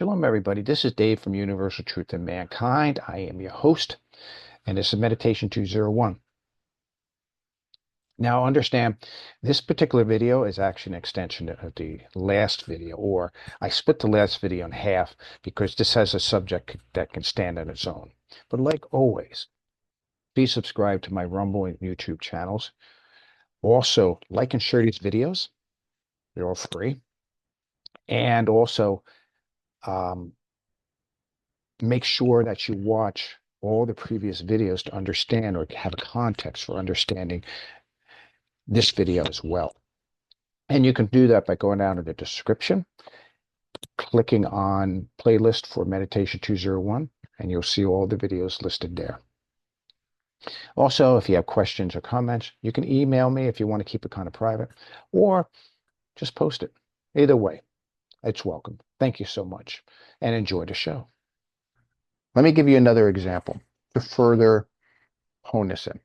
Shalom, everybody. This is Dave from Universal Truth and Mankind. I am your host, and this is Meditation 201. Now, understand, this particular video is actually an extension of the last video, or I split the last video in half because this has a subject that can stand on its own. But like always, please subscribe to my Rumble and YouTube channels. Also, like and share these videos. They're all free. And also, um, make sure that you watch all the previous videos to understand or have a context for understanding this video as well. And you can do that by going down to the description, clicking on playlist for Meditation 201, and you'll see all the videos listed there. Also, if you have questions or comments, you can email me if you want to keep it kind of private, or just post it. Either way, it's welcome. Thank you so much, and enjoy the show. Let me give you another example to further hone this in.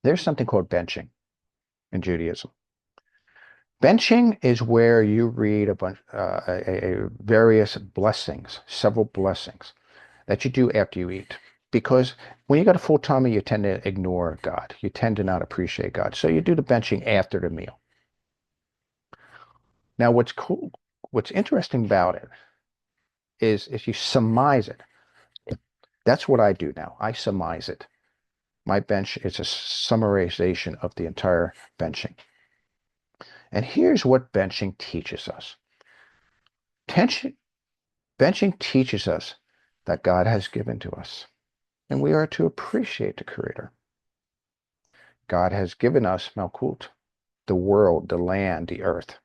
There's something called benching in Judaism. Benching is where you read a bunch, various blessings, several blessings that you do after you eat. Because when you got a full tummy, you tend to ignore God. You tend to not appreciate God. So you do the benching after the meal. Now, what's cool, what's interesting about it is if you surmise it. That's what I do now. I surmise it. My bench is a summarization of the entire benching. And here's what benching teaches us. Benching teaches us that God has given to us, and we are to appreciate the Creator. God has given us Malkut, the world, the land, the earth,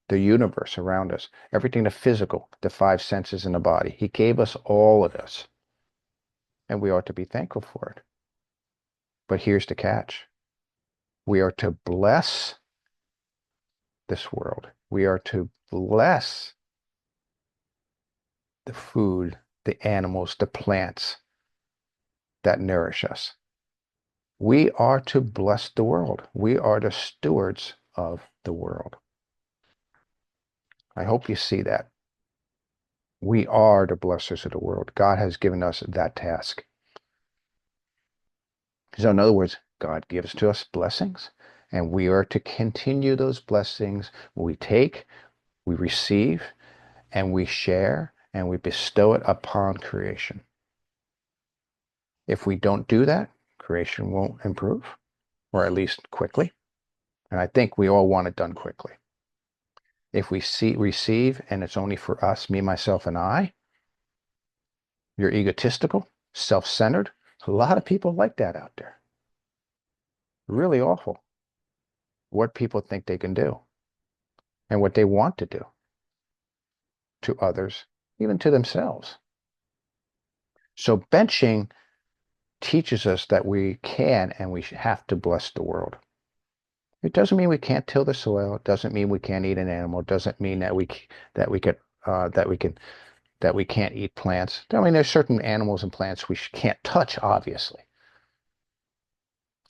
the universe around us, everything the physical, the five senses in the body. He gave us all of this, and we ought to be thankful for it. But here's the catch. We are to bless this world. We are to bless the food, the animals, the plants that nourish us. We are to bless the world. We are the stewards of the world. I hope you see that. We are the blessers of the world. God has given us that task. So in other words, God gives to us blessings, and we are to continue those blessings. We take, we receive, and we share, and we bestow it upon creation. If we don't do that, creation won't improve, or at least quickly. And I think we all want it done quickly. If we receive, and it's only for us, me, myself, and I, you're egotistical, self-centered. A lot of people like that out there. Really awful. What people think they can do and what they want to do to others, even to themselves. So benching teaches us that we can and we have to bless the world. It doesn't mean we can't till the soil. It doesn't mean we can't eat an animal. It doesn't mean that we can't eat plants. I mean, there's certain animals and plants we can't touch, obviously,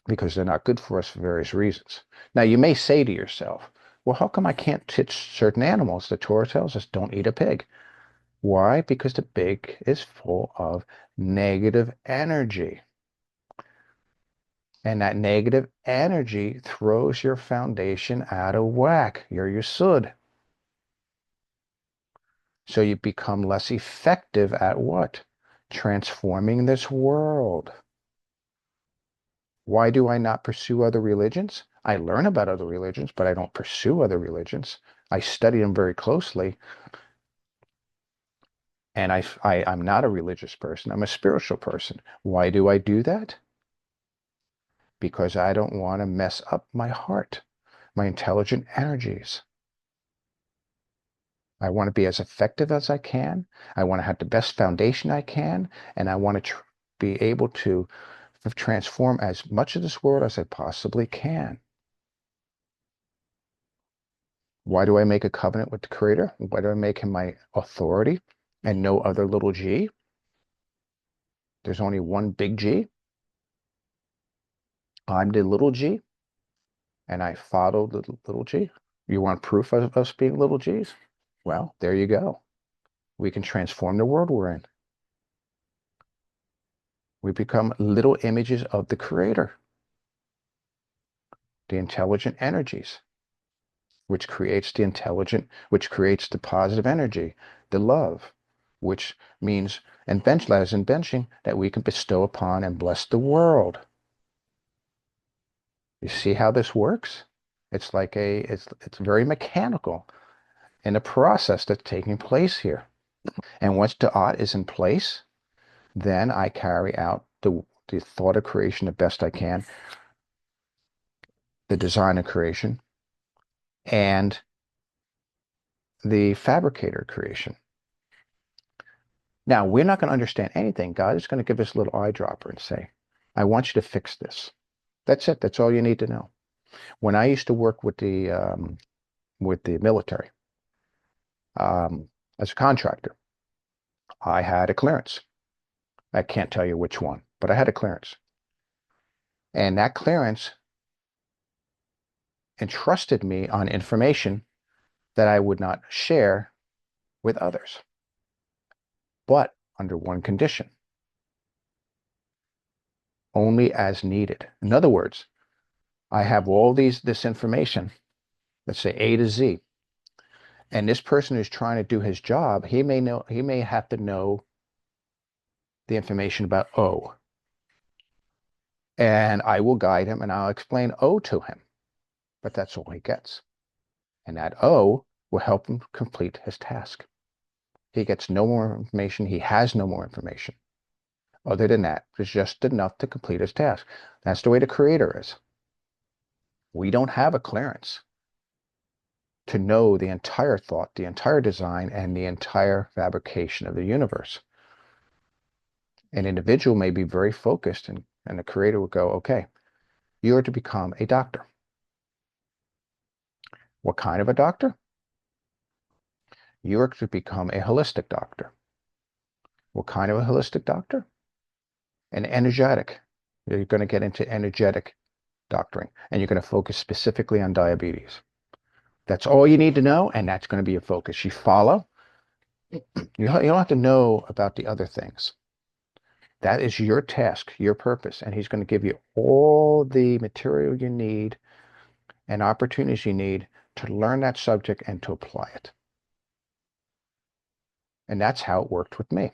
because they're not good for us for various reasons. Now, you may say to yourself, well, how come I can't touch certain animals? The Torah tells us don't eat a pig. Why? Because the pig is full of negative energy. And that negative energy throws your foundation out of whack. You're yesud. So you become less effective at what? Transforming this world. Why do I not pursue other religions? I learn about other religions, but I don't pursue other religions. I study them very closely. And I'm not a religious person. I'm a spiritual person. Why do I do that? Because I don't want to mess up my heart, my intelligent energies. I want to be as effective as I can. I want to have the best foundation I can. And I want to be able to transform as much of this world as I possibly can. Why do I make a covenant with the Creator? Why do I make him my authority and no other little g? There's only one big G. I'm the little g, and I follow the little g. You want proof of us being little g's? Well, there you go. We can transform the world we're in. We become little images of the Creator, the intelligent energies, which creates the positive energy, the love, which means, and as in benching, that we can bestow upon and bless the world. You see how this works? It's like it's very mechanical in the process that's taking place here. And once the art is in place, then I carry out the thought of creation the best I can, the design of creation, and the fabricator creation. Now, we're not going to understand anything. God is going to give us a little eyedropper and say, I want you to fix this. That's it. That's all you need to know. When I used to work with the military as a contractor, I had a clearance. I can't tell you which one, but I had a clearance. And that clearance entrusted me on information that I would not share with others, but under one condition: only as needed. In other words, I have all this information, let's say A to Z, and this person who's trying to do his job, he may have to know the information about O, and I will guide him and I'll explain O to him, but that's all he gets. And that O will help him complete his task. He gets no more information. He has no more information. Other than that, it's just enough to complete his task. That's the way the Creator is. We don't have a clearance to know the entire thought, the entire design, and the entire fabrication of the universe. An individual may be very focused, and the Creator will go, okay, you are to become a doctor. What kind of a doctor? You are to become a holistic doctor. What kind of a holistic doctor? An energetic. You're going to get into energetic doctoring, and you're going to focus specifically on diabetes. That's all you need to know, and that's going to be your focus. You follow. You don't have to know about the other things. That is your task, your purpose, and he's going to give you all the material you need and opportunities you need to learn that subject and to apply it. And that's how it worked with me.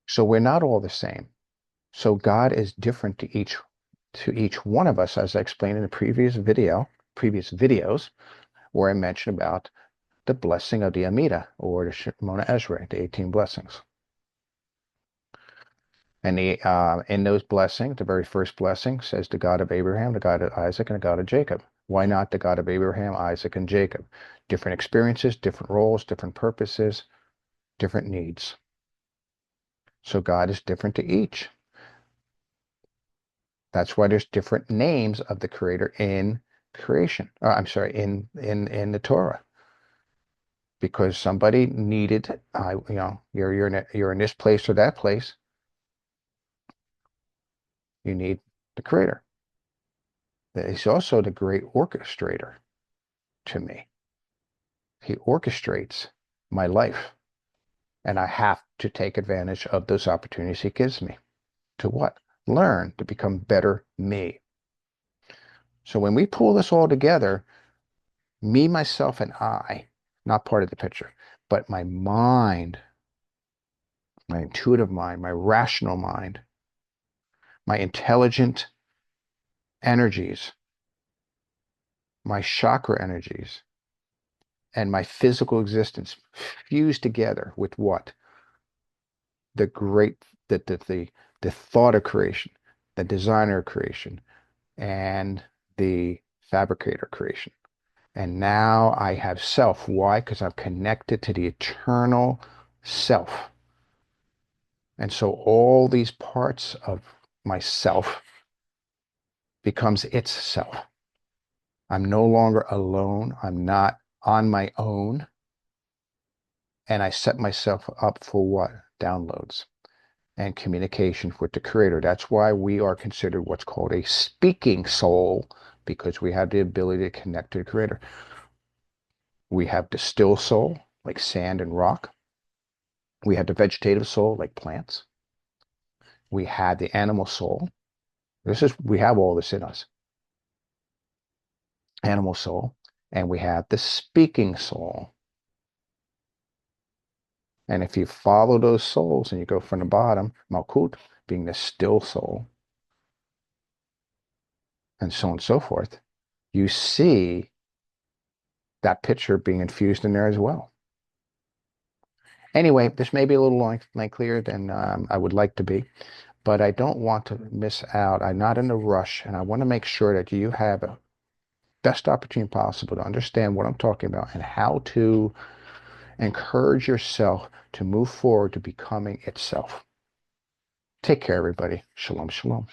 So we're not all the same. So God is different to each one of us, as I explained in the previous videos, where I mentioned about the blessing of the Amida, or the Shemona Esrei, the 18 blessings. And in those blessings, the very first blessing says the God of Abraham, the God of Isaac, and the God of Jacob. Why not the God of Abraham, Isaac, and Jacob? Different experiences, different roles, different purposes, different needs. So God is different to each. That's why there's different names of the Creator in creation. In the Torah. Because somebody needed, you're in this place or that place. You need the Creator. He's also the great orchestrator to me. He orchestrates my life, and I have to take advantage of those opportunities he gives me. To what? Learn to become better me. So when we pull this all together, me, myself, and I, not part of the picture, but my mind, my intuitive mind, my rational mind, my intelligent energies, my chakra energies, and my physical existence fused together with what? The great, the thought of creation, the designer of creation, and the fabricator creation. And now I have self. Why? Because I'm connected to the eternal self. And so all these parts of myself becomes its self. I'm no longer alone. I'm not on my own. And I set myself up for what? Downloads and communication with the Creator. That's why we are considered what's called a speaking soul, because we have the ability to connect to the Creator. We have the still soul, like sand and rock. We had the vegetative soul, like plants. We had the animal soul. We have all this in us. Animal soul. And we have the speaking soul. And if you follow those souls and you go from the bottom, Malkut being the still soul, and so on and so forth, you see that picture being infused in there as well. Anyway, this may be a little lengthier than I would like to be, but I don't want to miss out. I'm not in a rush, and I want to make sure that you have a best opportunity possible to understand what I'm talking about and how to encourage yourself to move forward to becoming itself. Take care, everybody. Shalom, shalom.